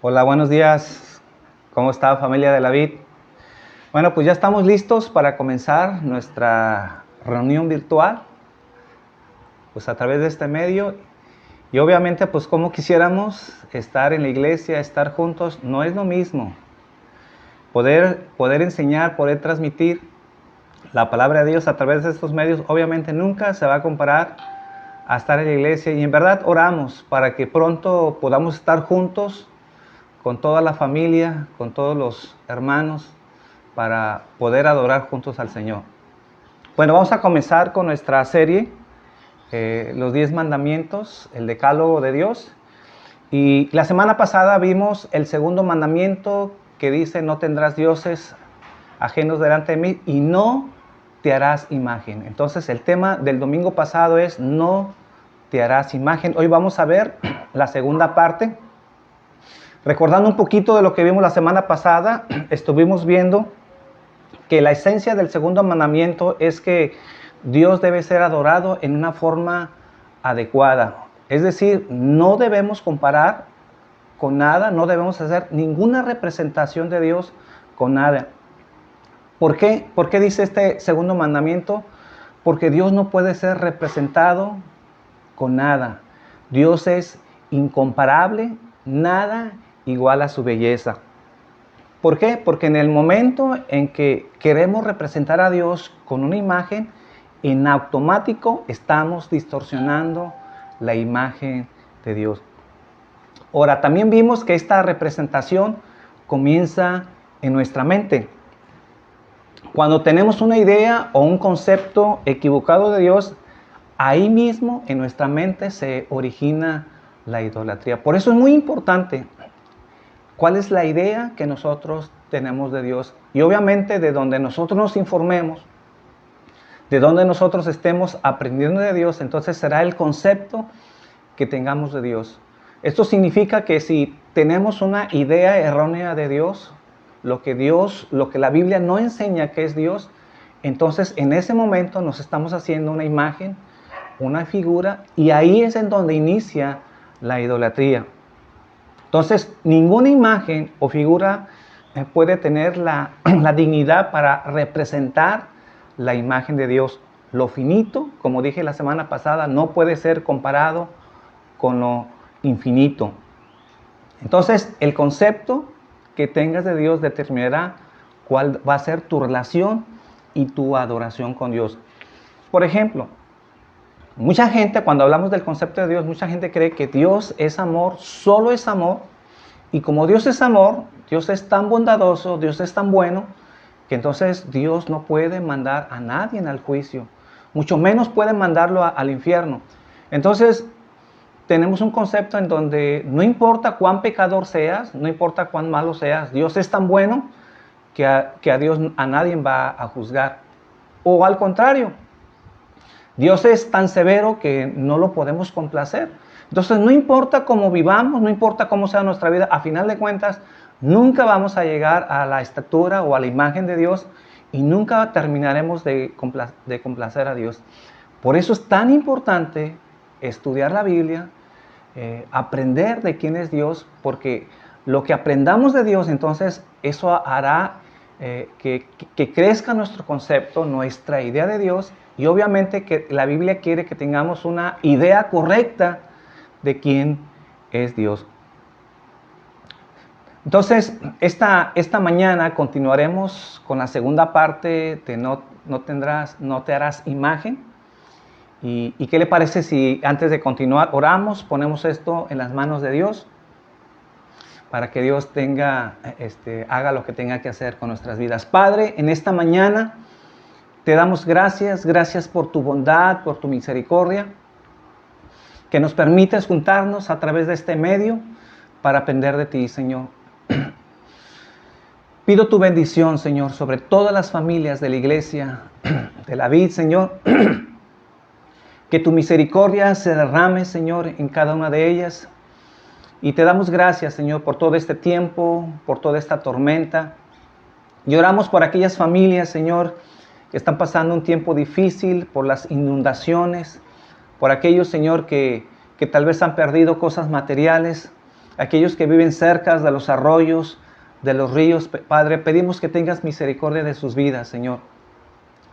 Hola, buenos días. ¿Cómo está, familia de la Vid? Bueno, pues ya estamos listos para comenzar nuestra reunión virtual, pues a través de este medio. Y obviamente, pues como quisiéramos estar en la iglesia, estar juntos, no es lo mismo. Poder enseñar, poder transmitir la palabra de Dios a través de estos medios, obviamente nunca se va a comparar a estar en la iglesia. Y en verdad oramos para que pronto podamos estar juntos con toda la familia, con todos los hermanos, para poder adorar juntos al Señor. Bueno, vamos a comenzar con nuestra serie, los 10 mandamientos, el decálogo de Dios. Y la semana pasada vimos el segundo mandamiento que dice: no tendrás dioses ajenos delante de mí y no te harás imagen. Entonces el tema del domingo pasado es: no te harás imagen. Hoy vamos a ver la segunda parte. Recordando un poquito de lo que vimos la semana pasada, estuvimos viendo que la esencia del segundo mandamiento es que Dios debe ser adorado en una forma adecuada. Es decir, no debemos comparar con nada, no debemos hacer ninguna representación de Dios con nada. ¿Por qué? ¿Por qué dice este segundo mandamiento? Porque Dios no puede ser representado con nada. Dios es incomparable, nada igual a su belleza. ¿Por qué? Porque en el momento en que queremos representar a Dios con una imagen, en automático estamos distorsionando la imagen de Dios. Ahora, también vimos que esta representación comienza en nuestra mente. Cuando tenemos una idea o un concepto equivocado de Dios, ahí mismo en nuestra mente se origina la idolatría. Por eso es muy importante cuál es la idea que nosotros tenemos de Dios. Y obviamente de donde nosotros nos informemos, de donde nosotros estemos aprendiendo de Dios, entonces será el concepto que tengamos de Dios. Esto significa que si tenemos una idea errónea de Dios, lo que la Biblia no enseña que es Dios, entonces en ese momento nos estamos haciendo una imagen, una figura, y ahí es en donde inicia la idolatría. Entonces, ninguna imagen o figura puede tener la dignidad para representar la imagen de Dios. Lo finito, como dije la semana pasada, no puede ser comparado con lo infinito. Entonces, el concepto que tengas de Dios determinará cuál va a ser tu relación y tu adoración con Dios. Por ejemplo, mucha gente, cuando hablamos del concepto de Dios, mucha gente cree que Dios es amor, solo es amor. Y como Dios es amor, Dios es tan bondadoso, Dios es tan bueno, que entonces Dios no puede mandar a nadie al juicio. Mucho menos puede mandarlo al infierno. Entonces, tenemos un concepto en donde no importa cuán pecador seas, no importa cuán malo seas, Dios es tan bueno que a Dios a nadie va a juzgar. O al contrario, Dios es tan severo que no lo podemos complacer. Entonces, no importa cómo vivamos, no importa cómo sea nuestra vida, a final de cuentas, nunca vamos a llegar a la estatura o a la imagen de Dios y nunca terminaremos de complacer a Dios. Por eso es tan importante estudiar la Biblia, aprender de quién es Dios, porque lo que aprendamos de Dios, entonces, eso hará que crezca nuestro concepto, nuestra idea de Dios, y obviamente que la Biblia quiere que tengamos una idea correcta de quién es Dios. Entonces, esta mañana continuaremos con la segunda parte de no te harás imagen. ¿Y qué le parece si antes de continuar oramos, ponemos esto en las manos de Dios para que Dios haga lo que tenga que hacer con nuestras vidas? Padre, en esta mañana te damos gracias por tu bondad, por tu misericordia, que nos permites juntarnos a través de este medio para aprender de ti, Señor. Pido tu bendición, Señor, sobre todas las familias de la iglesia de la Vid, Señor. Que tu misericordia se derrame, Señor, en cada una de ellas. Y te damos gracias, Señor, por todo este tiempo, por toda esta tormenta. Y oramos por aquellas familias, Señor, que están pasando un tiempo difícil por las inundaciones, por aquellos, Señor, que tal vez han perdido cosas materiales. aquellos que viven cerca de los arroyos, de los ríos, Padre, pedimos que tengas misericordia de sus vidas, Señor.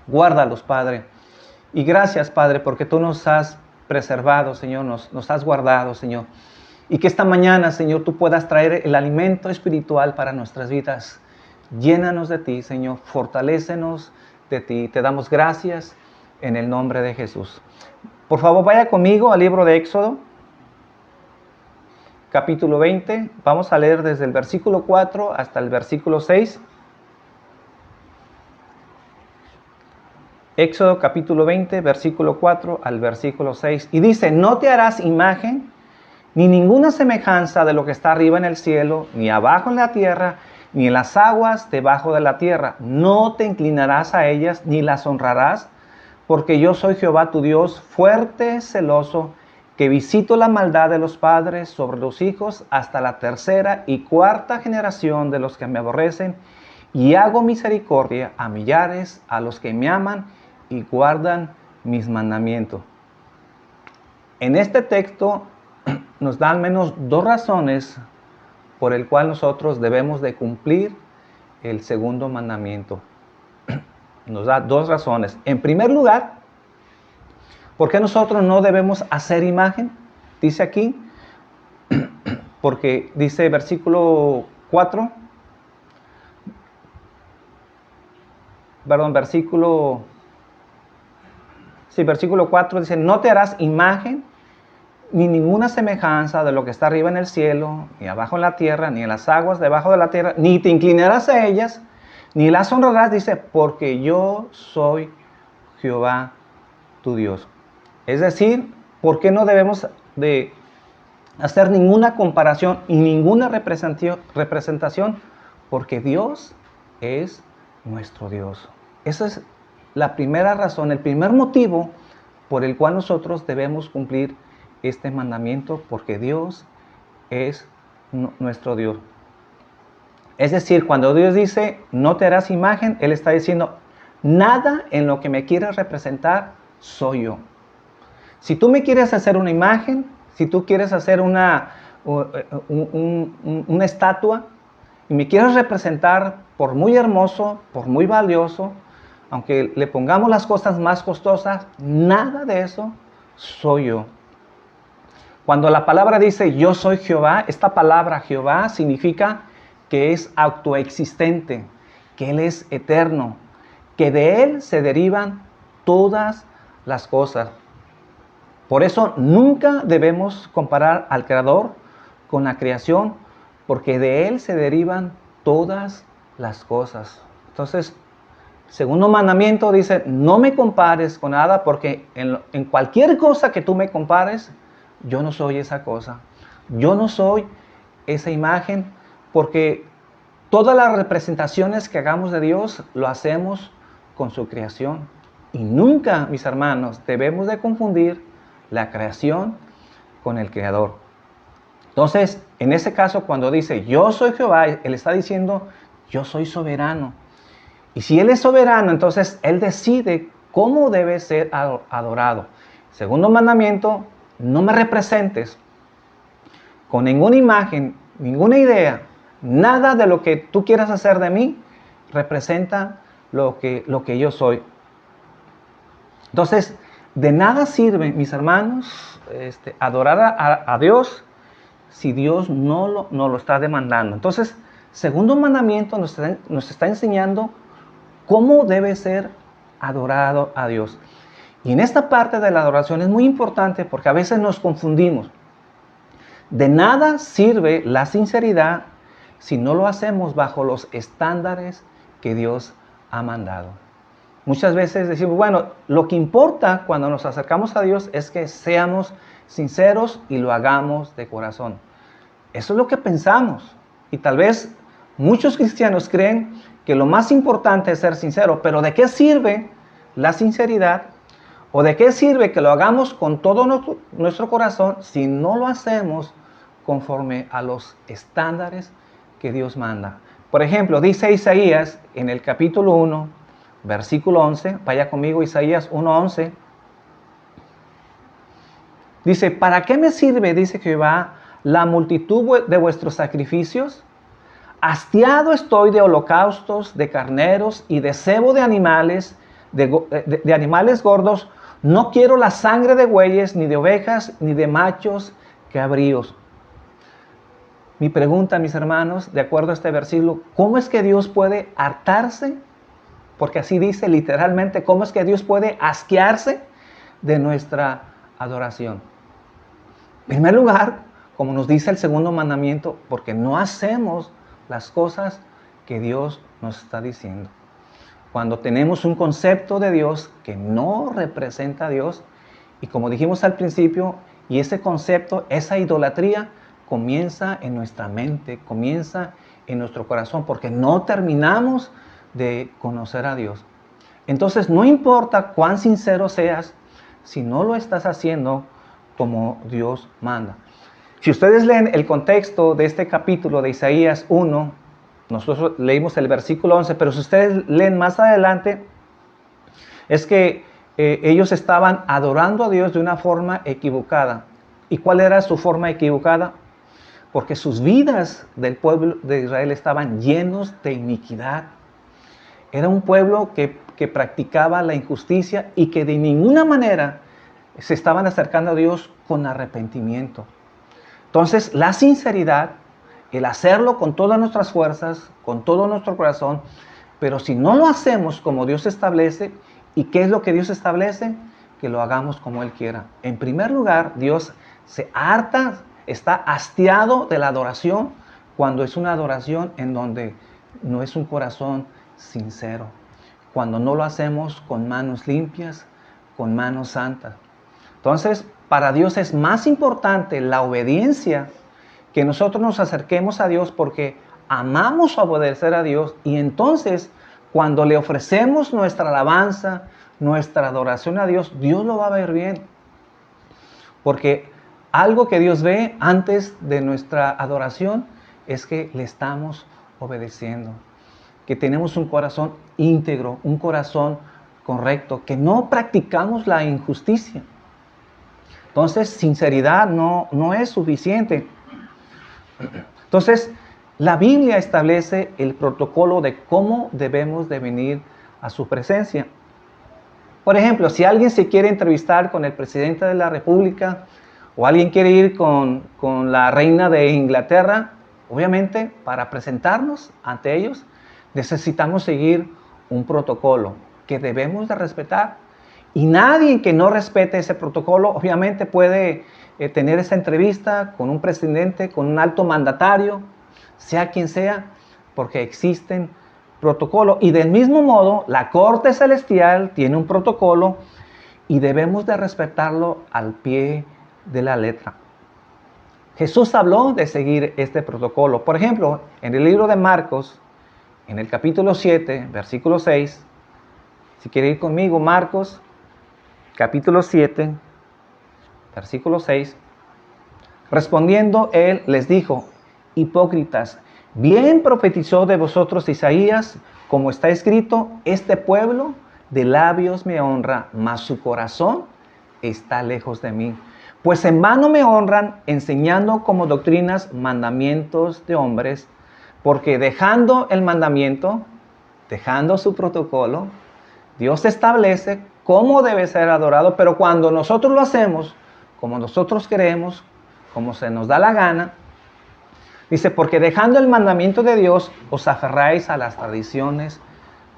Guárdalos, Padre. Y gracias, Padre, porque tú nos has preservado, Señor, nos has guardado, Señor. Y que esta mañana, Señor, tú puedas traer el alimento espiritual para nuestras vidas. Llénanos de ti, Señor. Fortalécenos de ti. Te damos gracias en el nombre de Jesús. Por favor, vaya conmigo al libro de Éxodo, capítulo 20. Vamos a leer desde el versículo 4 hasta el versículo 6. Éxodo capítulo 20, versículo 4 al versículo 6. Y dice, no te harás imagen ni ninguna semejanza de lo que está arriba en el cielo, ni abajo en la tierra, ni en las aguas debajo de la tierra. No te inclinarás a ellas, ni las honrarás, porque yo soy Jehová tu Dios, fuerte, celoso, que visito la maldad de los padres sobre los hijos hasta la tercera y cuarta generación de los que me aborrecen, y hago misericordia a millares, a los que me aman y guardan mis mandamientos. En este texto nos da al menos dos razones por el cual nosotros debemos de cumplir el segundo mandamiento. Nos da dos razones. En primer lugar, ¿por qué nosotros no debemos hacer imagen? Dice aquí, porque dice versículo 4, versículo 4 dice, no te harás imagen ni ninguna semejanza de lo que está arriba en el cielo, ni abajo en la tierra, ni en las aguas debajo de la tierra, ni te inclinarás a ellas, ni las honrarás, dice, porque yo soy Jehová tu Dios. Es decir, ¿por qué no debemos de hacer ninguna comparación y ninguna representación? Porque Dios es nuestro Dios. Esa es la primera razón, el primer motivo por el cual nosotros debemos cumplir este mandamiento, porque Dios es nuestro Dios. Es decir, cuando Dios dice, no te harás imagen, Él está diciendo, nada en lo que me quieras representar soy yo. Si tú me quieres hacer una imagen, si tú quieres hacer una estatua y me quieres representar por muy hermoso, por muy valioso, aunque le pongamos las cosas más costosas, nada de eso soy yo. Cuando la palabra dice yo soy Jehová, esta palabra Jehová significa que es autoexistente, que Él es eterno, que de Él se derivan todas las cosas. Por eso nunca debemos comparar al Creador con la creación, porque de Él se derivan todas las cosas. Entonces, segundo mandamiento dice, no me compares con nada, porque en cualquier cosa que tú me compares, yo no soy esa cosa. Yo no soy esa imagen, porque todas las representaciones que hagamos de Dios, lo hacemos con su creación. Y nunca, mis hermanos, debemos de confundir la creación con el Creador. Entonces, en ese caso, cuando dice, yo soy Jehová, Él está diciendo, yo soy soberano. Y si Él es soberano, entonces Él decide cómo debe ser adorado. Segundo mandamiento, no me representes con ninguna imagen, ninguna idea, nada de lo que tú quieras hacer de mí, representa lo que yo soy. Entonces, de nada sirve, mis hermanos, adorar a Dios si Dios no lo está demandando. Entonces, segundo mandamiento nos está enseñando cómo debe ser adorado a Dios. Y en esta parte de la adoración es muy importante porque a veces nos confundimos. De nada sirve la sinceridad si no lo hacemos bajo los estándares que Dios ha mandado. Muchas veces decimos, bueno, lo que importa cuando nos acercamos a Dios es que seamos sinceros y lo hagamos de corazón. Eso es lo que pensamos. Y tal vez muchos cristianos creen que lo más importante es ser sincero, pero ¿de qué sirve la sinceridad? ¿O de qué sirve que lo hagamos con todo nuestro corazón si no lo hacemos conforme a los estándares que Dios manda? Por ejemplo, dice Isaías en el capítulo 1, versículo 11, vaya conmigo, Isaías 1:11. Dice, ¿para qué me sirve, dice Jehová, la multitud de vuestros sacrificios? Hastiado estoy de holocaustos, de carneros y de cebo de animales, de animales gordos. No quiero la sangre de bueyes, ni de ovejas, ni de machos cabríos. Mi pregunta, mis hermanos, de acuerdo a este versículo, ¿cómo es que Dios puede hartarse? Porque así dice literalmente, ¿cómo es que Dios puede asquearse de nuestra adoración? En primer lugar, como nos dice el segundo mandamiento, porque no hacemos las cosas que Dios nos está diciendo. Cuando tenemos un concepto de Dios que no representa a Dios, y como dijimos al principio, y ese concepto, esa idolatría, comienza en nuestra mente, comienza en nuestro corazón, porque no terminamos de conocer a Dios. Entonces, no importa cuán sincero seas, si no lo estás haciendo como Dios manda. Si ustedes leen el contexto de este capítulo de Isaías 1, nosotros leímos el versículo 11, pero si ustedes leen más adelante, es que ellos estaban adorando a Dios de una forma equivocada. ¿Y cuál era su forma equivocada? Porque sus vidas del pueblo de Israel estaban llenos de iniquidad. Era un pueblo que practicaba la injusticia y que de ninguna manera se estaban acercando a Dios con arrepentimiento. Entonces, la sinceridad, el hacerlo con todas nuestras fuerzas, con todo nuestro corazón, pero si no lo hacemos como Dios establece, ¿y qué es lo que Dios establece? Que lo hagamos como Él quiera. En primer lugar, Dios se harta, está hastiado de la adoración cuando es una adoración en donde no es un corazón sincero, cuando no lo hacemos con manos limpias, con manos santas. Entonces, para Dios es más importante la obediencia, que nosotros nos acerquemos a Dios porque amamos obedecer a Dios, y entonces cuando le ofrecemos nuestra alabanza, nuestra adoración a Dios, Dios lo va a ver bien. Porque algo que Dios ve antes de nuestra adoración es que le estamos obedeciendo, que tenemos un corazón íntegro, un corazón correcto, que no practicamos la injusticia. Entonces, sinceridad no es suficiente. Entonces, la Biblia establece el protocolo de cómo debemos de venir a su presencia. Por ejemplo, si alguien se quiere entrevistar con el presidente de la República o alguien quiere ir con la reina de Inglaterra, obviamente para presentarnos ante ellos necesitamos seguir un protocolo que debemos de respetar. Y nadie que no respete ese protocolo obviamente puede tener esa entrevista con un presidente, con un alto mandatario, sea quien sea, porque existen protocolos. Y del mismo modo, la corte celestial tiene un protocolo y debemos de respetarlo al pie de la letra. Jesús habló de seguir este protocolo. Por ejemplo, en el libro de Marcos, en el capítulo 7, versículo 6, si quiere ir conmigo, Marcos, capítulo 7, versículo 6. Respondiendo él les dijo: hipócritas, bien profetizó de vosotros Isaías, como está escrito: este pueblo de labios me honra, mas su corazón está lejos de mí. Pues en vano me honran, enseñando como doctrinas mandamientos de hombres, porque dejando el mandamiento, dejando su protocolo, Dios establece cómo debe ser adorado, pero cuando nosotros lo hacemos, como nosotros queremos, como se nos da la gana, dice, porque dejando el mandamiento de Dios, os aferráis a las tradiciones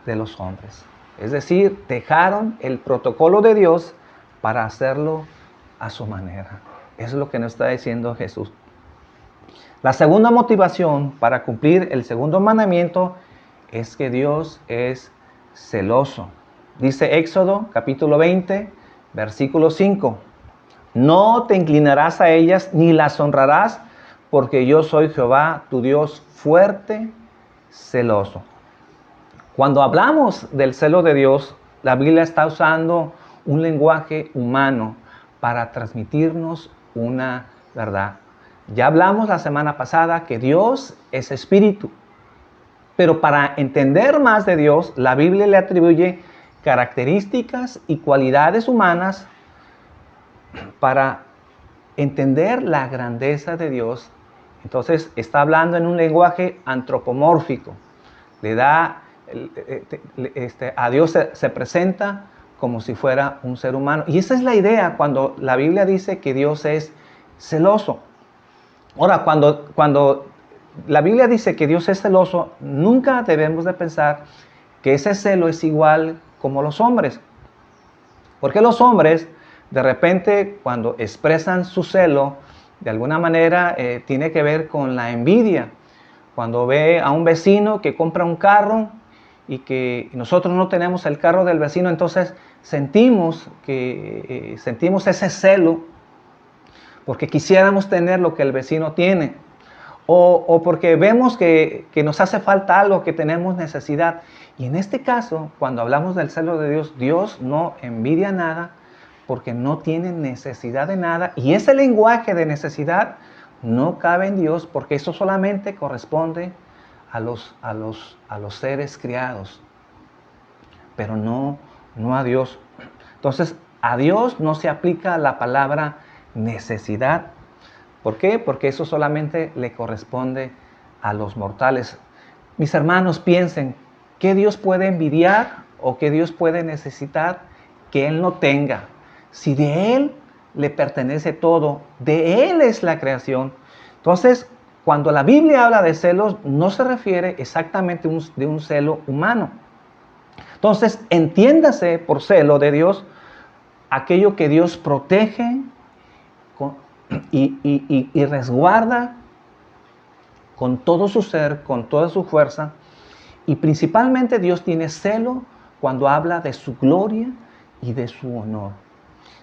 de los hombres. Es decir, dejaron el protocolo de Dios para hacerlo a su manera. Eso es lo que nos está diciendo Jesús. La segunda motivación para cumplir el segundo mandamiento es que Dios es celoso. Dice Éxodo capítulo 20, versículo 5. No te inclinarás a ellas ni las honrarás, porque yo soy Jehová, tu Dios fuerte, celoso. Cuando hablamos del celo de Dios, la Biblia está usando un lenguaje humano para transmitirnos una verdad. Ya hablamos la semana pasada que Dios es espíritu, pero para entender más de Dios, la Biblia le atribuye características y cualidades humanas para entender la grandeza de Dios, entonces está hablando en un lenguaje antropomórfico. Le da, a Dios se presenta como si fuera un ser humano. Y esa es la idea cuando la Biblia dice que Dios es celoso. Ahora, cuando la Biblia dice que Dios es celoso, nunca debemos de pensar que ese celo es igual como los hombres. Porque los hombres, de repente, cuando expresan su celo, de alguna manera tiene que ver con la envidia. Cuando ve a un vecino que compra un carro y que nosotros no tenemos el carro del vecino, entonces sentimos ese celo porque quisiéramos tener lo que el vecino tiene. O porque vemos que nos hace falta algo, que tenemos necesidad. Y en este caso, cuando hablamos del celo de Dios, Dios no envidia nada porque no tiene necesidad de nada. Y ese lenguaje de necesidad no cabe en Dios porque eso solamente corresponde a los seres criados, pero no a Dios. Entonces, a Dios no se aplica la palabra necesidad. ¿Por qué? Porque eso solamente le corresponde a los mortales. Mis hermanos, piensen, ¿qué Dios puede envidiar o qué Dios puede necesitar que Él no tenga? Si de Él le pertenece todo, de Él es la creación. Entonces, cuando la Biblia habla de celos, no se refiere exactamente de un celo humano. Entonces, entiéndase por celo de Dios aquello que Dios protege y resguarda con todo su ser, con toda su fuerza. Y principalmente Dios tiene celo cuando habla de su gloria y de su honor.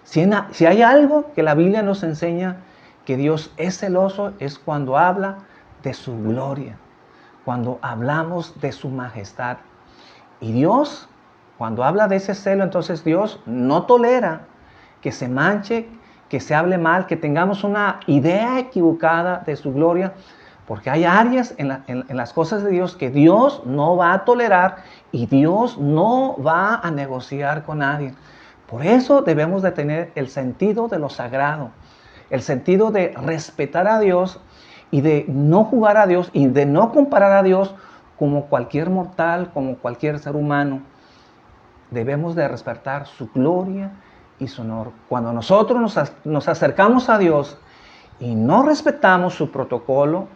Si hay algo que la Biblia nos enseña que Dios es celoso, es cuando habla de su gloria, cuando hablamos de su majestad. Y Dios, cuando habla de ese celo, entonces Dios no tolera que se manche, que se hable mal, que tengamos una idea equivocada de su gloria, porque hay áreas en las cosas de Dios que Dios no va a tolerar y Dios no va a negociar con nadie. Por eso debemos de tener el sentido de lo sagrado, el sentido de respetar a Dios y de no jugar a Dios y de no comparar a Dios como cualquier mortal, como cualquier ser humano. Debemos de respetar su gloria y su honor. Cuando nosotros nos acercamos a Dios y no respetamos su protocolo,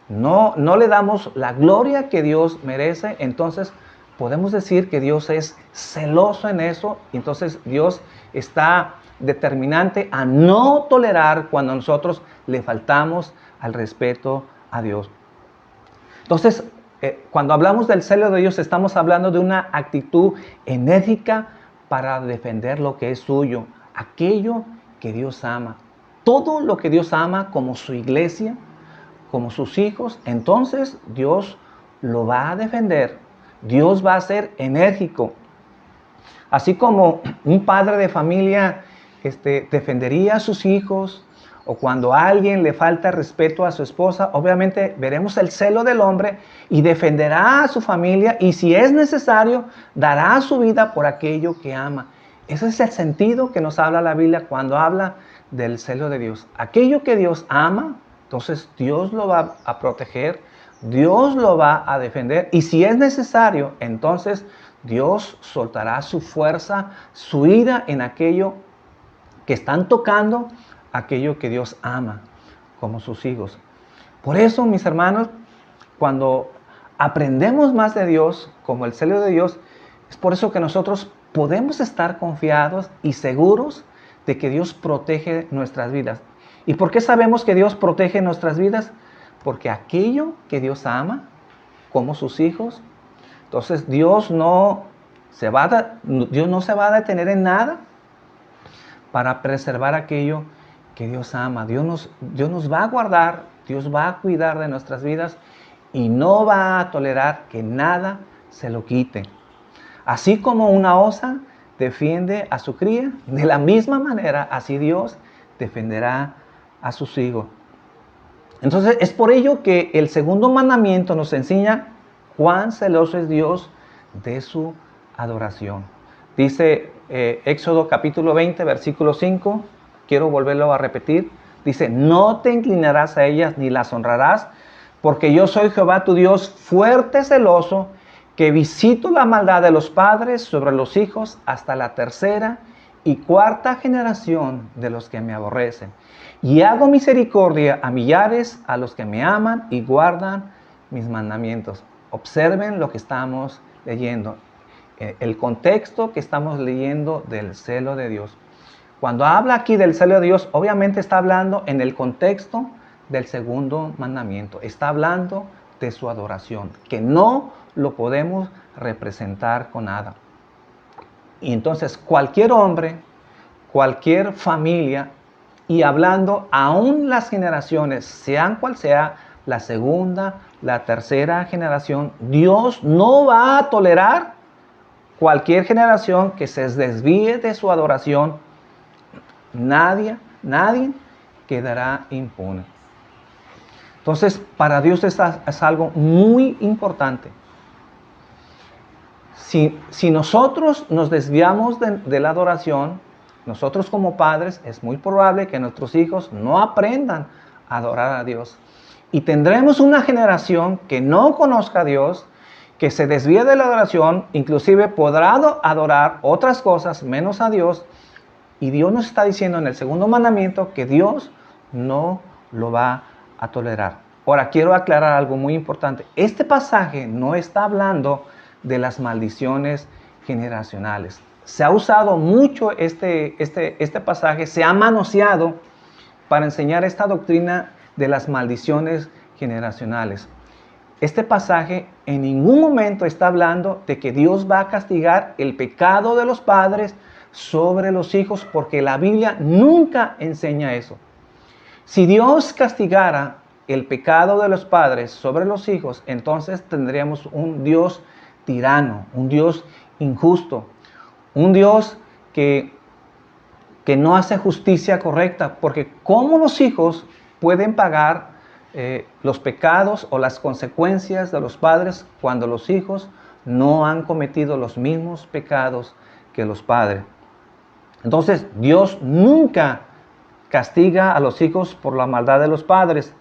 no le damos la gloria que Dios merece, entonces podemos decir que Dios es celoso en eso, y entonces Dios está determinante a no tolerar cuando nosotros le faltamos al respeto a Dios. Entonces, cuando hablamos del celo de Dios, estamos hablando de una actitud enérgica para defender lo que es suyo, aquello que Dios ama. Todo lo que Dios ama, como su iglesia, como sus hijos, entonces Dios lo va a defender. Dios va a ser enérgico. Así como un padre de familia defendería a sus hijos, o cuando a alguien le falta respeto a su esposa, obviamente veremos el celo del hombre y defenderá a su familia, y si es necesario, dará su vida por aquello que ama. Ese es el sentido que nos habla la Biblia cuando habla del celo de Dios. Aquello que Dios ama, entonces Dios lo va a proteger, Dios lo va a defender, y si es necesario, entonces Dios soltará su fuerza, su ira en aquello que están tocando, aquello que Dios ama, como sus hijos. Por eso, mis hermanos, cuando aprendemos más de Dios, como el celo de Dios, es por eso que nosotros podemos estar confiados y seguros de que Dios protege nuestras vidas. ¿Y por qué sabemos que Dios protege nuestras vidas? Porque aquello que Dios ama, como sus hijos, entonces Dios no se va a detener en nada para preservar aquello que Dios ama. Dios nos va a guardar, Dios va a cuidar de nuestras vidas y no va a tolerar que nada se lo quite. Así como una osa defiende a su cría, de la misma manera, así Dios defenderá a sus hijos. Entonces, es por ello que el segundo mandamiento nos enseña cuán celoso es Dios de su adoración. Dice Éxodo capítulo 20, versículo 5, quiero volverlo a repetir. Dice, no te inclinarás a ellas ni las honrarás, porque yo soy Jehová tu Dios, fuerte, celoso, que visito la maldad de los padres sobre los hijos hasta la tercera y cuarta generación de los que me aborrecen. Y hago misericordia a millares, a los que me aman y guardan mis mandamientos. Observen lo que estamos leyendo, el contexto que estamos leyendo del celo de Dios. Cuando habla aquí del celo de Dios, obviamente está hablando en el contexto del segundo mandamiento. Está hablando de su adoración, que no lo podemos representar con nada. Y entonces cualquier hombre, cualquier familia, y hablando aún las generaciones, sean cual sea la segunda, la tercera generación, Dios no va a tolerar cualquier generación que se desvíe de su adoración. Nadie quedará impune. Entonces, para Dios es algo muy importante. Si nosotros nos desviamos de la adoración, nosotros como padres, es muy probable que nuestros hijos no aprendan a adorar a Dios. Y tendremos una generación que no conozca a Dios, que se desvíe de la adoración, inclusive podrá adorar otras cosas menos a Dios. Y Dios nos está diciendo en el segundo mandamiento que Dios no lo va a tolerar. Ahora, quiero aclarar algo muy importante. Este pasaje no está hablando de las maldiciones generacionales. Se ha usado mucho este pasaje, se ha manoseado para enseñar esta doctrina de las maldiciones generacionales. Este pasaje en ningún momento está hablando de que Dios va a castigar el pecado de los padres sobre los hijos, porque la Biblia nunca enseña eso. Si Dios castigara el pecado de los padres sobre los hijos, entonces tendríamos un Dios tirano, un Dios injusto, un Dios que no hace justicia correcta, porque ¿cómo los hijos pueden pagar los pecados o las consecuencias de los padres cuando los hijos no han cometido los mismos pecados que los padres? Entonces, Dios nunca castiga a los hijos por la maldad de los padres.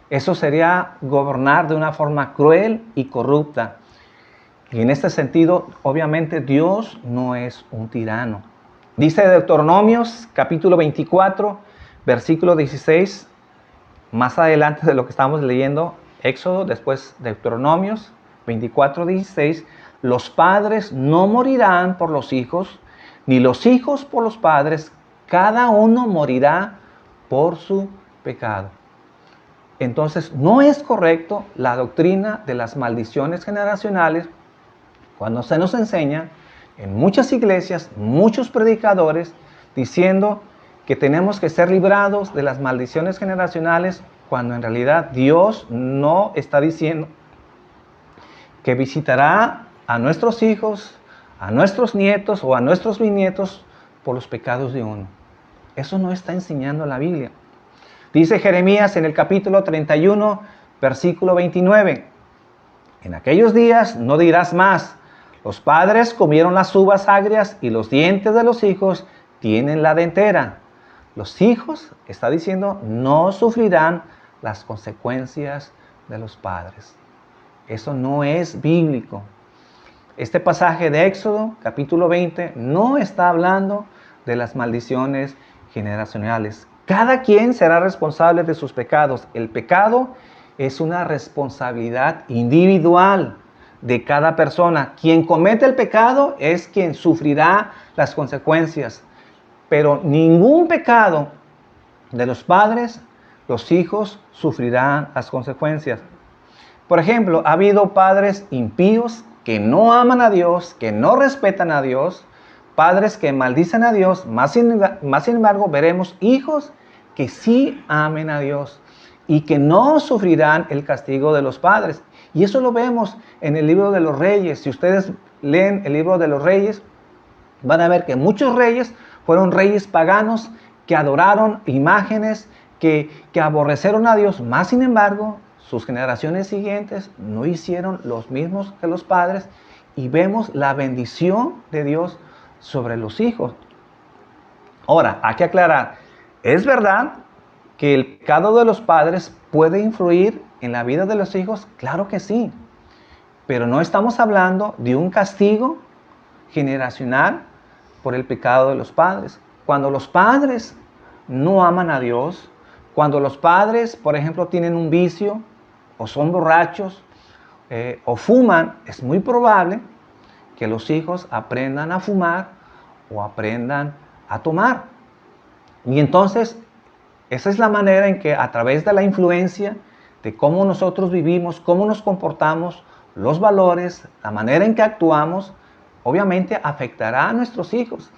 Eso sería gobernar de una forma cruel y corrupta. Y en este sentido, obviamente, Dios no es un tirano. Dice Deuteronomios, capítulo 24, versículo 16, más adelante de lo que estamos leyendo, Éxodo, después Deuteronomios 24, 16, los padres no morirán por los hijos, ni los hijos por los padres, cada uno morirá por su pecado. Entonces, no es correcto la doctrina de las maldiciones generacionales cuando se nos enseña en muchas iglesias, muchos predicadores, diciendo que tenemos que ser librados de las maldiciones generacionales, cuando en realidad Dios no está diciendo que visitará a nuestros hijos, a nuestros nietos o a nuestros bisnietos por los pecados de uno. Eso no está enseñando la Biblia. Dice Jeremías en el capítulo 31, versículo 29. En aquellos días no dirás más, los padres comieron las uvas agrias y los dientes de los hijos tienen la dentera. Los hijos, está diciendo, no sufrirán las consecuencias de los padres. Eso no es bíblico. Este pasaje de Éxodo, capítulo 20, no está hablando de las maldiciones generacionales. Cada quien será responsable de sus pecados. El pecado es una responsabilidad individual de cada persona. Quien comete el pecado es quien sufrirá las consecuencias. Pero ningún pecado de los padres, los hijos sufrirán las consecuencias. Por ejemplo, ha habido padres impíos que no aman a Dios, que no respetan a Dios, padres que maldicen a Dios, más sin embargo veremos hijos que sí amen a Dios y que no sufrirán el castigo de los padres. Y eso lo vemos en el libro de los Reyes. Si ustedes leen el libro de los Reyes, van a ver que muchos reyes fueron reyes paganos que adoraron imágenes, que aborrecieron a Dios, más sin embargo sus generaciones siguientes no hicieron los mismos que los padres, y vemos la bendición de Dios sobre los hijos. Ahora, hay que aclarar, es verdad que el pecado de los padres puede influir en la vida de los hijos, claro que sí. Pero no estamos hablando de un castigo generacional por el pecado de los padres. Cuando los padres no aman a Dios, cuando los padres, por ejemplo, tienen un vicio, o son borrachos, o fuman, es muy probable que los hijos aprendan a fumar o aprendan a tomar. Y entonces, esa es la manera en que a través de la influencia de cómo nosotros vivimos, cómo nos comportamos, los valores, la manera en que actuamos, obviamente afectará a nuestros hijos.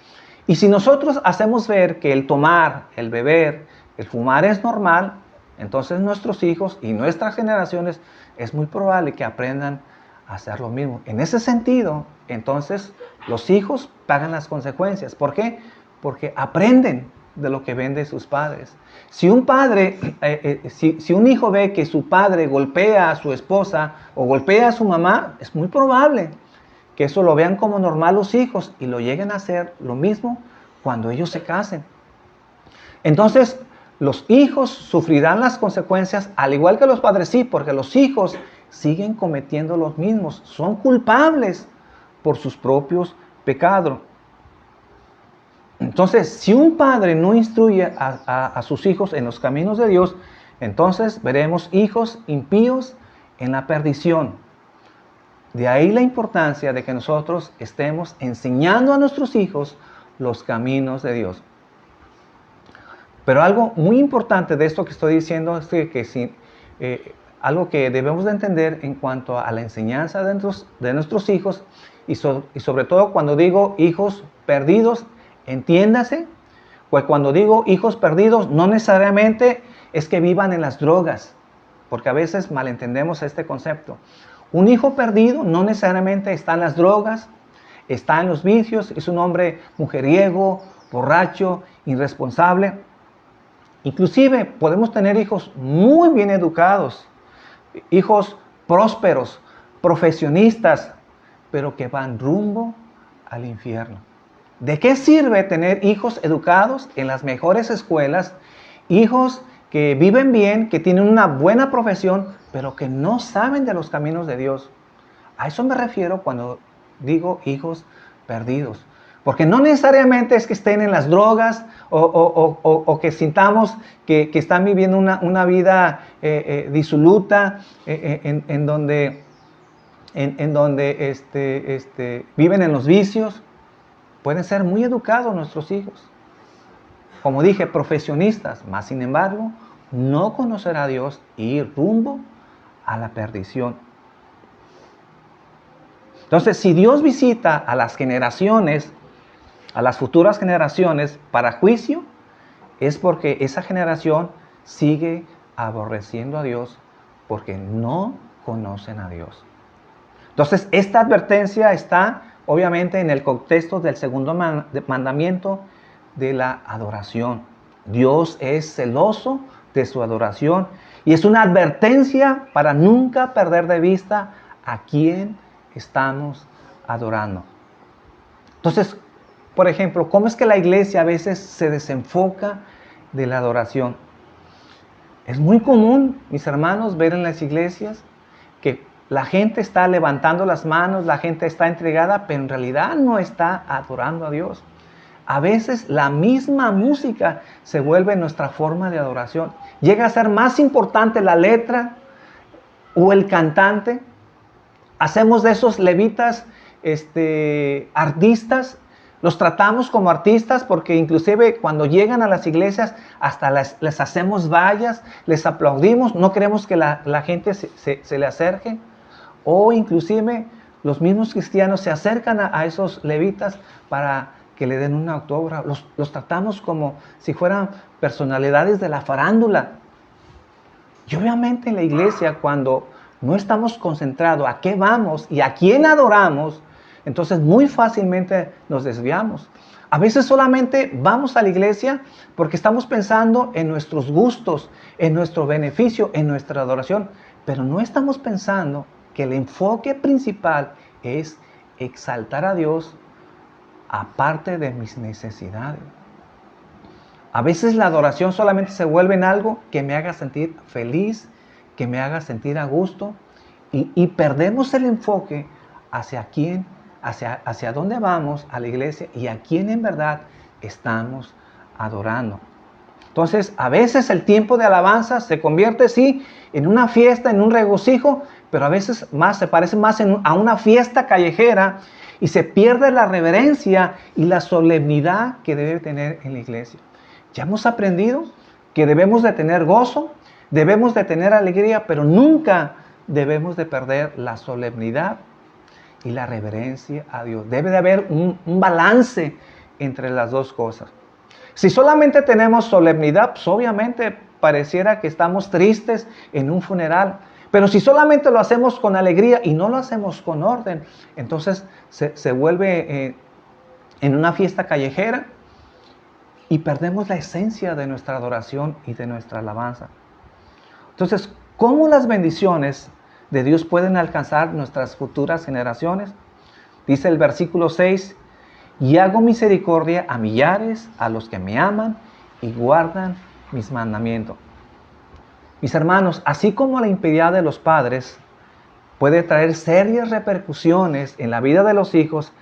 Y si nosotros hacemos ver que el tomar, el beber, el fumar es normal, entonces nuestros hijos y nuestras generaciones es muy probable que aprendan a hacer lo mismo. En ese sentido, entonces los hijos pagan las consecuencias. ¿Por qué? Porque aprenden de lo que ven de sus padres. Si un padre, si un hijo ve que su padre golpea a su esposa o golpea a su mamá, es muy probable que eso lo vean como normal los hijos y lo lleguen a hacer lo mismo cuando ellos se casen. Entonces, los hijos sufrirán las consecuencias, al igual que los padres, sí, porque los hijos siguen cometiendo los mismos, son culpables por sus propios pecados. Entonces, si un padre no instruye a sus hijos en los caminos de Dios, entonces veremos hijos impíos en la perdición. De ahí la importancia de que nosotros estemos enseñando a nuestros hijos los caminos de Dios. Pero algo muy importante de esto que estoy diciendo es algo que debemos de entender en cuanto a la enseñanza de nuestros hijos y sobre todo cuando digo hijos perdidos, entiéndase, pues cuando digo hijos perdidos no necesariamente es que vivan en las drogas, porque a veces malentendemos este concepto. Un hijo perdido no necesariamente está en las drogas, está en los vicios, es un hombre mujeriego, borracho, irresponsable. Inclusive podemos tener hijos muy bien educados, hijos prósperos, profesionistas, pero que van rumbo al infierno. ¿De qué sirve tener hijos educados en las mejores escuelas, hijos que viven bien, que tienen una buena profesión, pero que no saben de los caminos de Dios? A eso me refiero cuando digo hijos perdidos. Porque no necesariamente es que estén en las drogas o que sintamos que están viviendo una vida disoluta en donde viven en los vicios. Pueden ser muy educados nuestros hijos. Como dije, profesionistas, más sin embargo, no conocer a Dios y ir rumbo a la perdición. Entonces, si Dios visita a las generaciones, a las futuras generaciones para juicio, es porque esa generación sigue aborreciendo a Dios porque no conocen a Dios. Entonces, esta advertencia está obviamente en el contexto del segundo mandamiento de la adoración. Dios es celoso de su adoración y es una advertencia para nunca perder de vista a quién estamos adorando. Entonces, por ejemplo, ¿cómo es que la iglesia a veces se desenfoca de la adoración? Es muy común, mis hermanos, ver en las iglesias que la gente está levantando las manos, la gente está entregada, pero en realidad no está adorando a Dios. A veces la misma música se vuelve nuestra forma de adoración. Llega a ser más importante la letra o el cantante. Hacemos de esos levitas artistas. Los tratamos como artistas porque inclusive cuando llegan a las iglesias hasta les hacemos vallas, les aplaudimos, no queremos que la gente se le acerque. O inclusive los mismos cristianos se acercan a esos levitas para que le den un autógrafo. Los tratamos como si fueran personalidades de la farándula. Y obviamente en la iglesia cuando no estamos concentrados a qué vamos y a quién adoramos, entonces muy fácilmente nos desviamos. A veces solamente vamos a la iglesia porque estamos pensando en nuestros gustos, en nuestro beneficio, en nuestra adoración, pero no estamos pensando que el enfoque principal es exaltar a Dios aparte de mis necesidades. A veces la adoración solamente se vuelve en algo que me haga sentir feliz, que me haga sentir a gusto, y perdemos el enfoque hacia quién, hacia dónde vamos a la iglesia y a quién en verdad estamos adorando. Entonces, a veces el tiempo de alabanza se convierte, sí, en una fiesta, en un regocijo, pero a veces más se parece más a una fiesta callejera y se pierde la reverencia y la solemnidad que debe tener en la iglesia. Ya hemos aprendido que debemos de tener gozo, debemos de tener alegría, pero nunca debemos de perder la solemnidad y la reverencia a Dios. Debe de haber un balance entre las dos cosas. Si solamente tenemos solemnidad, pues obviamente pareciera que estamos tristes en un funeral. Pero si solamente lo hacemos con alegría y no lo hacemos con orden, entonces se vuelve en una fiesta callejera y perdemos la esencia de nuestra adoración y de nuestra alabanza. Entonces, ¿cómo las bendiciones de Dios pueden alcanzar nuestras futuras generaciones? Dice el versículo 6, y hago misericordia a millares, a los que me aman y guardan mis mandamientos. Mis hermanos, así como la impiedad de los padres puede traer serias repercusiones en la vida de los hijos,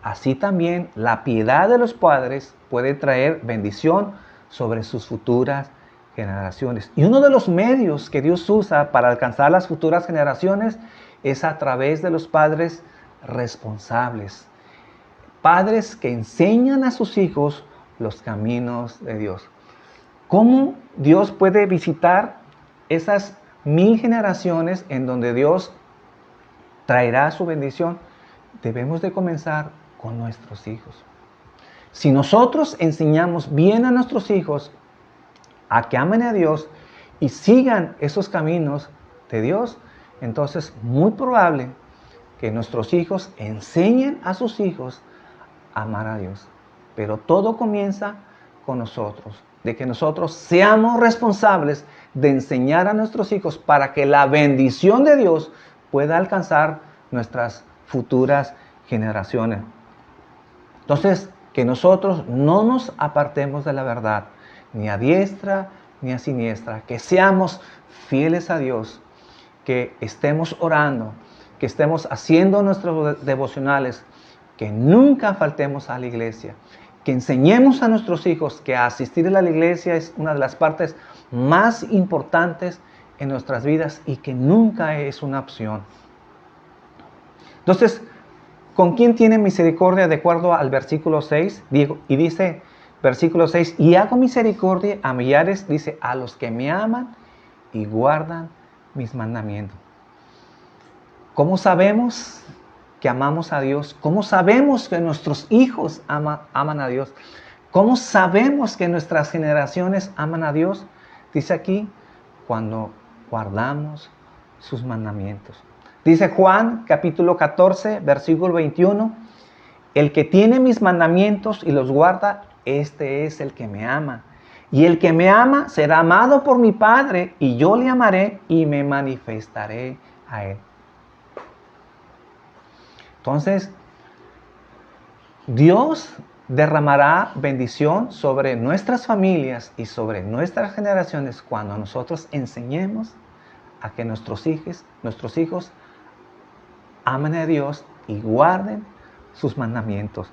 así también la piedad de los padres puede traer bendición sobre sus futuras generaciones. Y uno de los medios que Dios usa para alcanzar las futuras generaciones es a través de los padres responsables. Padres que enseñan a sus hijos los caminos de Dios. ¿Cómo Dios puede visitar esas 1000 generaciones en donde Dios traerá su bendición? Debemos de comenzar con nuestros hijos. Si nosotros enseñamos bien a nuestros hijos a que amen a Dios y sigan esos caminos de Dios, entonces muy probable que nuestros hijos enseñen a sus hijos a amar a Dios. Pero todo comienza con nosotros, de que nosotros seamos responsables de enseñar a nuestros hijos para que la bendición de Dios pueda alcanzar nuestras futuras generaciones. Entonces, que nosotros no nos apartemos de la verdad, ni a diestra ni a siniestra, que seamos fieles a Dios, que estemos orando, que estemos haciendo nuestros devocionales, que nunca faltemos a la iglesia, que enseñemos a nuestros hijos que asistir a la iglesia es una de las partes más importantes en nuestras vidas y que nunca es una opción. Entonces, ¿con quién tiene misericordia de acuerdo al versículo 6? Y dice, versículo 6, y hago misericordia a millares, dice, a los que me aman y guardan mis mandamientos. ¿Cómo sabemos que amamos a Dios? ¿Cómo sabemos que nuestros hijos aman a Dios? ¿Cómo sabemos que nuestras generaciones aman a Dios? Dice aquí, cuando guardamos sus mandamientos. Dice Juan, capítulo 14, versículo 21, el que tiene mis mandamientos y los guarda, este es el que me ama. Y el que me ama será amado por mi Padre, y yo le amaré y me manifestaré a él. Entonces, Dios derramará bendición sobre nuestras familias y sobre nuestras generaciones cuando nosotros enseñemos a que nuestros hijos amen a Dios y guarden sus mandamientos.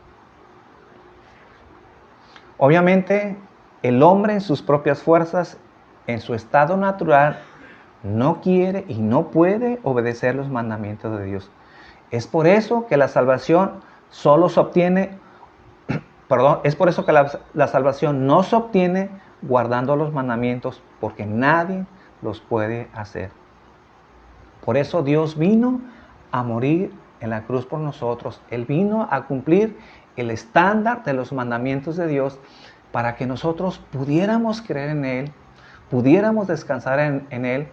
Obviamente, el hombre en sus propias fuerzas, en su estado natural, no quiere y no puede obedecer los mandamientos de Dios. Es por eso que la salvación solo se obtiene, es por eso que la salvación no se obtiene guardando los mandamientos, porque nadie los puede hacer. Por eso Dios vino a morir en la cruz por nosotros. Él vino a cumplir el estándar de los mandamientos de Dios para que nosotros pudiéramos creer en Él, pudiéramos descansar en Él,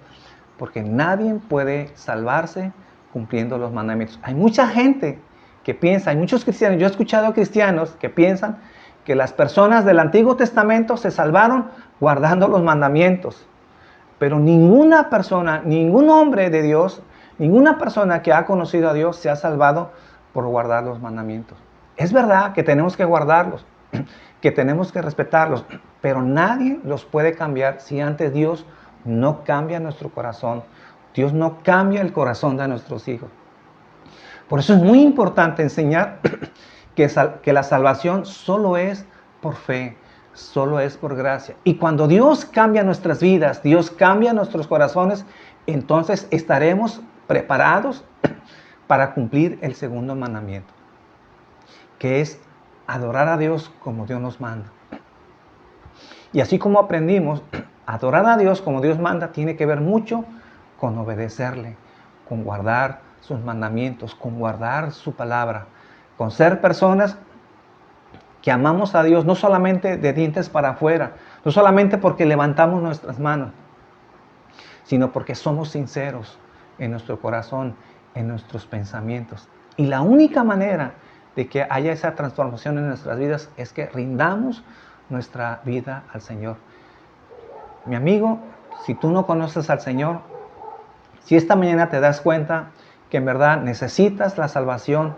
porque nadie puede salvarse cumpliendo los mandamientos. Hay mucha gente que piensa, hay muchos cristianos, yo he escuchado cristianos que piensan que las personas del Antiguo Testamento se salvaron guardando los mandamientos. Pero ninguna persona, ningún hombre de Dios, ninguna persona que ha conocido a Dios se ha salvado por guardar los mandamientos. Es verdad que tenemos que guardarlos, que tenemos que respetarlos, pero nadie los puede cambiar si antes Dios no cambia nuestro corazón. Dios no cambia el corazón de nuestros hijos. Por eso es muy importante enseñar que la salvación solo es por fe, solo es por gracia. Y cuando Dios cambia nuestras vidas, Dios cambia nuestros corazones, entonces estaremos preparados para cumplir el segundo mandamiento, que es adorar a Dios como Dios nos manda. Y así como aprendimos, adorar a Dios como Dios manda tiene que ver mucho con obedecerle, con guardar sus mandamientos, con guardar su palabra, con ser personas que amamos a Dios no solamente de dientes para afuera, no solamente porque levantamos nuestras manos, sino porque somos sinceros en nuestro corazón, en nuestros pensamientos. Y la única manera de que haya esa transformación en nuestras vidas es que rindamos nuestra vida al Señor. Mi amigo, si tú no conoces al Señor, si esta mañana te das cuenta que en verdad necesitas la salvación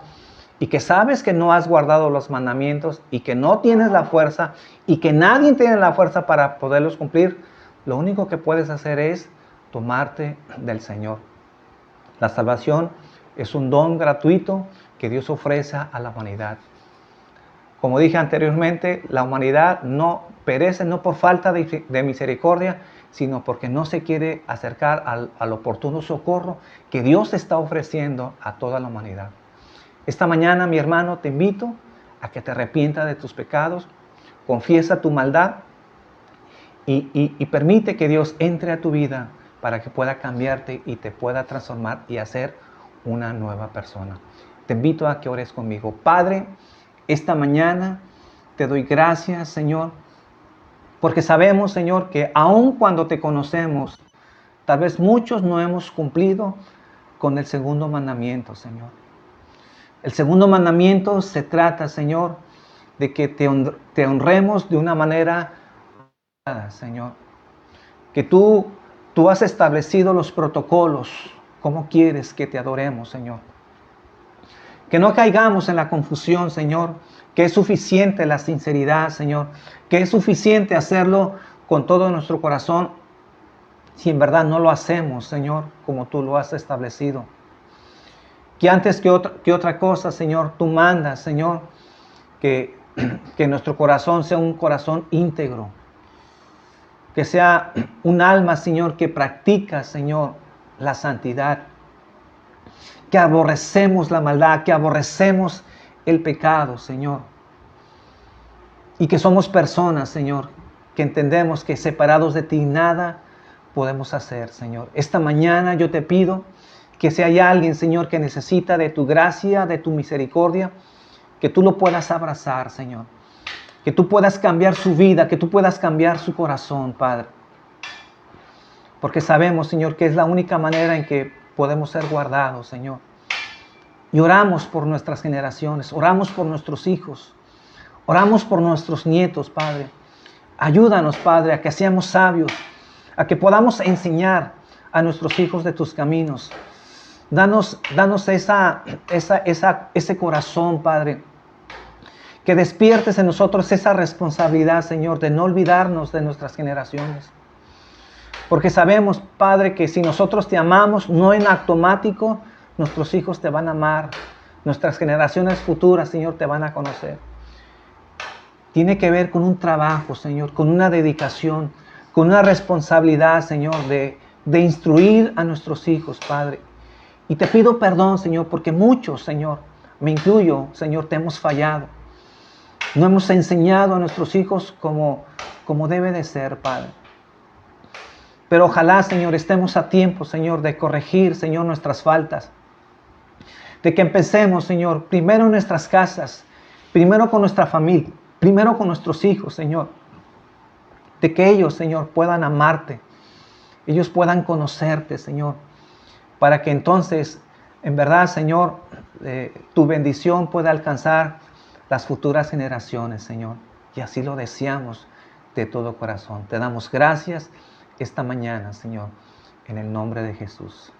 y que sabes que no has guardado los mandamientos y que no tienes la fuerza y que nadie tiene la fuerza para poderlos cumplir, lo único que puedes hacer es tomarte del Señor. La salvación es un don gratuito que Dios ofrece a la humanidad. Como dije anteriormente, la humanidad no perece no por falta de misericordia, sino porque no se quiere acercar al oportuno socorro que Dios está ofreciendo a toda la humanidad. Esta mañana, mi hermano, te invito a que te arrepientas de tus pecados, confiesa tu maldad y permite que Dios entre a tu vida para que pueda cambiarte y te pueda transformar y hacer una nueva persona. Te invito a que ores conmigo. Padre, esta mañana te doy gracias, Señor, porque sabemos, Señor, que aun cuando te conocemos, tal vez muchos no hemos cumplido con el segundo mandamiento, Señor. El segundo mandamiento se trata, Señor, de que te honremos de una manera, Señor. Que tú has establecido los protocolos, cómo quieres que te adoremos, Señor. Que no caigamos en la confusión, Señor, que es suficiente la sinceridad, Señor, que es suficiente hacerlo con todo nuestro corazón, si en verdad no lo hacemos, Señor, como tú lo has establecido. Que antes que otra cosa, Señor, tú mandas, Señor, que nuestro corazón sea un corazón íntegro, que sea un alma, Señor, que practica, Señor, la santidad, que aborrecemos la maldad, que aborrecemos el pecado, Señor, y que somos personas, Señor, que entendemos que separados de ti nada podemos hacer, Señor. Esta mañana yo te pido que si hay alguien, Señor, que necesita de tu gracia, de tu misericordia, que tú lo puedas abrazar, Señor. Que tú puedas cambiar su vida, que tú puedas cambiar su corazón, Padre. Porque sabemos, Señor, que es la única manera en que podemos ser guardados, Señor. Y oramos por nuestras generaciones, oramos por nuestros hijos, oramos por nuestros nietos, Padre. Ayúdanos, Padre, a que seamos sabios, a que podamos enseñar a nuestros hijos de tus caminos. Danos ese corazón, Padre, que despiertes en nosotros esa responsabilidad, Señor, de no olvidarnos de nuestras generaciones. Porque sabemos, Padre, que si nosotros te amamos, no en automático, nuestros hijos te van a amar. Nuestras generaciones futuras, Señor, te van a conocer. Tiene que ver con un trabajo, Señor, con una dedicación, con una responsabilidad, Señor, de instruir a nuestros hijos, Padre. Y te pido perdón, Señor, porque muchos, Señor, me incluyo, Señor, te hemos fallado. No hemos enseñado a nuestros hijos como debe de ser, Padre. Pero ojalá, Señor, estemos a tiempo, Señor, de corregir, Señor, nuestras faltas. De que empecemos, Señor, primero en nuestras casas, primero con nuestra familia, primero con nuestros hijos, Señor. De que ellos, Señor, puedan amarte. Ellos puedan conocerte, Señor. Para que entonces, en verdad, Señor, tu bendición pueda alcanzar las futuras generaciones, Señor. Y así lo deseamos de todo corazón. Te damos gracias esta mañana, Señor, en el nombre de Jesús.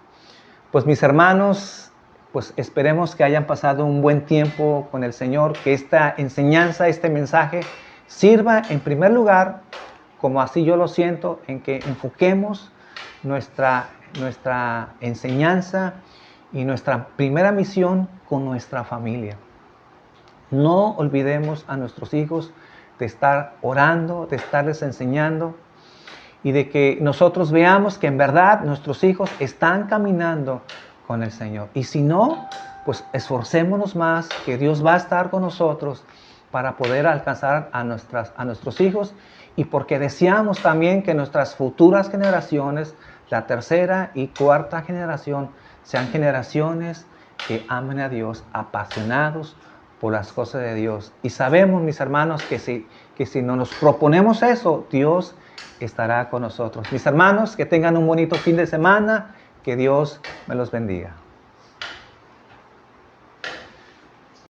Pues mis hermanos, pues esperemos que hayan pasado un buen tiempo con el Señor, que esta enseñanza, este mensaje sirva en primer lugar, como así yo lo siento, en que enfoquemos nuestra enseñanza y nuestra primera misión con nuestra familia. No olvidemos a nuestros hijos de estar orando, de estarles enseñando y de que nosotros veamos que en verdad nuestros hijos están caminando con el Señor. Y si no, pues esforcémonos más, que Dios va a estar con nosotros para poder alcanzar a nuestros hijos y porque deseamos también que nuestras futuras generaciones, la tercera y cuarta generación, sean generaciones que amen a Dios, apasionados por las cosas de Dios. Y sabemos, mis hermanos, que si no nos proponemos eso, Dios estará con nosotros. Mis hermanos, que tengan un bonito fin de semana, que Dios me los bendiga.